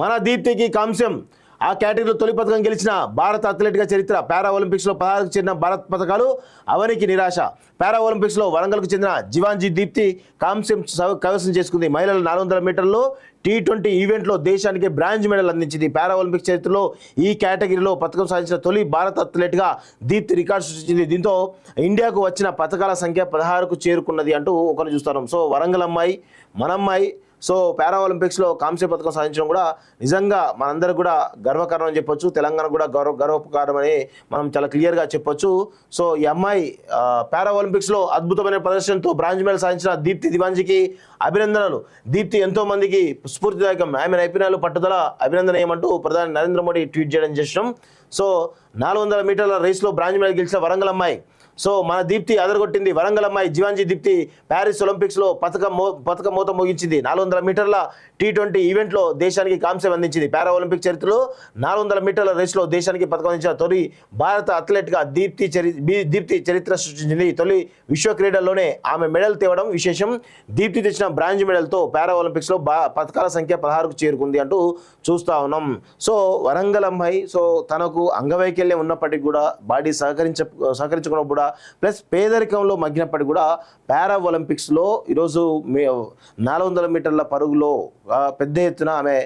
మన దీప్తికి కాంస్యం. ఆ కేటగిరీలో తొలి పథకం గెలిచిన భారత అథ్లెట్గా చరిత్ర. పారా ఒలింపిక్స్లో 16కు చెందిన భారత పథకాలు అవనికి నిరాశ. పారా ఒలింపిక్స్లో వరంగల్కు చెందిన జివాంజీ దీప్తి కాంస్యం కైవసం చేసుకుంది. మహిళల 400 మీటర్లలో T20 ఈవెంట్లో దేశానికి బ్రాంజ్ మెడల్ అందించింది. పారా ఒలింపిక్స్ చరిత్రలో ఈ కేటగిరీలో పథకం సాధించిన తొలి భారత అథ్లెట్గా దీప్తి రికార్డు సృష్టించింది. దీంతో ఇండియాకు వచ్చిన పథకాల సంఖ్య 16కు చేరుకున్నది అంటూ ఒకరిని చూస్తున్నాం. సో వరంగల్ అమ్మాయి, మన అమ్మాయి సో పారా ఒలింపిక్స్లో కాంస్య పథకం సాధించడం కూడా నిజంగా మనందరికి కూడా గర్వకారణం అని చెప్పొచ్చు. తెలంగాణ కూడా గర్వకారణం అని మనం చాలా క్లియర్గా చెప్పొచ్చు. సో ఈ అమ్మాయి పారా ఒలింపిక్స్లో అద్భుతమైన ప్రదర్శనతో బ్రాంజ్ మెడల్ సాధించిన దీప్తి దివాంజీకి అభినందనలు. దీప్తి ఎంతో మందికి స్ఫూర్తిదాయకం. ఆమె నైపుణ్యాలు పట్టుదల అభినందనీయమంటూ ప్రధాని నరేంద్ర మోడీ ట్వీట్ చేయడం చేసినాం. సో 400 మీటర్ల రేస్లో బ్రాంజ్ మెడల్ గెలిచిన వరంగల్ అమ్మాయి. సో మన దీప్తి అదరగొట్టింది. వరంగల్ అమ్మాయి జివాంజీ దీప్తి ప్యారిస్ ఒలింపిక్స్లో పథకం మూత మోగించింది. 400 మీటర్ల T20 ఈవెంట్లో దేశానికి కాంస్యం అందించింది. పారా ఒలింపిక్ చరిత్రలో 400 మీటర్ల రేస్లో దేశానికి పథకం అందించిన తొలి భారత అథ్లెట్గా దీప్తి చరిత్ర సృష్టించింది. తొలి విశ్వ క్రీడల్లోనే ఆమె మెడల్ తేవడం విశేషం. దీప్తి తెచ్చిన బ్రాంజ్ మెడల్తో పారా ఒలింపిక్స్లో పథకాల సంఖ్య 16కు చేరుకుంది అంటూ చూస్తూ ఉన్నాం. సో వరంగల్ అమ్మాయి సో తనకు అంగవైకల్యం ఉన్నప్పటికీ కూడా బాడీ సహకరించకుండా కూడా ప్లస్ పేదరికంలో మగ్గినప్పటికీ కూడా పారా ఒలింపిక్స్లో ఈరోజు 400 మీటర్ల పరుగులో పెద్ద ఎత్తున ఆమె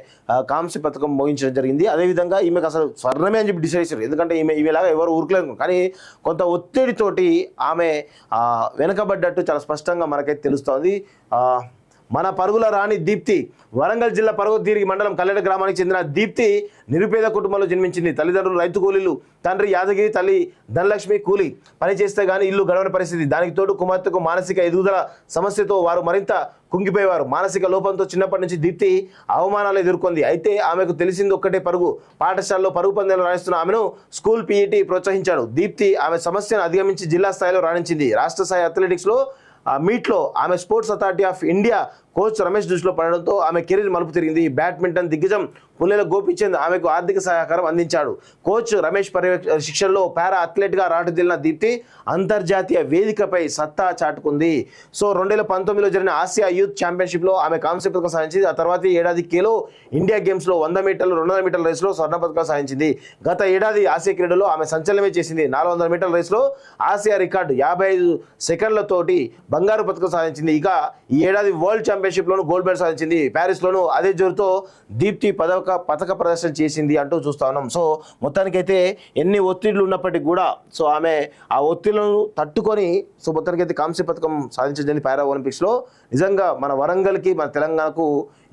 కాంస్య పథకం మోగించడం జరిగింది. అదేవిధంగా ఈమెకు అసలు స్వర్ణమే అని చెప్పి డిసైడ్ చేశారు. ఎందుకంటే ఈమెలాగా ఎవరు ఊరుకోలేదు. కానీ కొంత ఒత్తిడితోటి ఆమె వెనకబడ్డట్టు చాలా స్పష్టంగా మనకైతే తెలుస్తోంది. మన పరుగుల రాణి దీప్తి. వరంగల్ జిల్లా పర్వతగిరి మండలం కల్లెడ గ్రామానికి చెందిన దీప్తి నిరుపేద కుటుంబంలో జన్మించింది. తల్లిదండ్రులు రైతు కూలీలు, తండ్రి యాదగిరి, తల్లి ధనలక్ష్మి కూలి పని చేస్తే కానీ ఇల్లు గడవని పరిస్థితి. దానికి తోడు కుమార్తెకు మానసిక ఎదుగుదల సమస్యతో వారు మరింత కుంగిపోయేవారు. మానసిక లోపంతో చిన్నప్పటి నుంచి దీప్తి అవమానాలు ఎదుర్కొంది. అయితే ఆమెకు తెలిసింది ఒక్కటే పరుగు. పాఠశాలలో పరుగు పందాలు రాణిస్తున్న ఆమెను స్కూల్ పీఈటీ ప్రోత్సహించాడు. దీప్తి ఆమె సమస్యను అధిగమించి జిల్లా స్థాయిలో రాణించింది. రాష్ట్ర స్థాయి అథ్లెటిక్స్లో మీట్లో ఆమె sports authority of India coach Ramesh దృష్టిలో పడడంతో ఆమె కెరీర్ మలుపు తిరిగింది. బ్యాడ్మింటన్ దిగ్గజం పుల్లెల గోపీచంద్ ఆమెకు ఆర్థిక సహకారం అందించాడు. కోచ్ రమేష్ శిక్షణలో పారా అథ్లెట్గా రాటుదిల్లిన దీప్తి అంతర్జాతీయ వేదికపై సత్తా చాటుకుంది. సో 2019లో జరిగిన ఆసియా యూత్ ఛాంపియన్షిప్లో ఆమె కాంస్య పథకం సాధించింది. ఆ తర్వాత ఏడాది ఖేలో ఇండియా గేమ్స్లో 100 మీటర్లు 200 మీటర్ల రేసులో స్వర్ణ పథకం సాధించింది. గత ఏడాది ఆసియా క్రీడలో ఆమె సంచలనమే చేసింది. 400 మీటర్ల రేసులో ఆసియా రికార్డు 55 సెకండ్లతోటి బంగారు పథకం సాధించింది. ఇక ఈ ఏడాది వరల్డ్ ఛాంపియన్షిప్లోనూ గోల్డ్ మెడల్ సాధించింది. ప్యారిస్లోనూ అదే జోరుతో దీప్తి పథక ప్రదర్శన చేసింది అంటూ చూస్తా ఉన్నాం. సో మొత్తానికైతే ఎన్ని ఒత్తిళ్లు ఉన్నప్పటికీ కూడా సో ఆమె ఆ ఒత్తిళ్లను తట్టుకొని సో మొత్తానికైతే కాంస్య పథకం సాధించింది పారా ఒలింపిక్స్లో. నిజంగా మన వరంగల్కి, మన తెలంగాణకు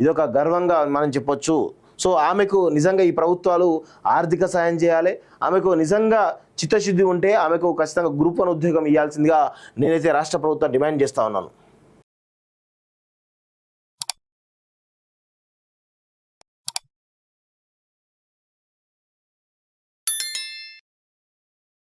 ఇదొక గర్వంగా మనం చెప్పొచ్చు. సో ఆమెకు నిజంగా ఈ ప్రభుత్వాలు ఆర్థిక సాయం చేయాలి. ఆమెకు నిజంగా చిత్తశుద్ధి ఉంటే ఆమెకు ఖచ్చితంగా గ్రూప్ 1 ఉద్యోగం ఇవ్వాల్సిందిగా నేనైతే రాష్ట్ర ప్రభుత్వం డిమాండ్ చేస్తూ ఉన్నాను.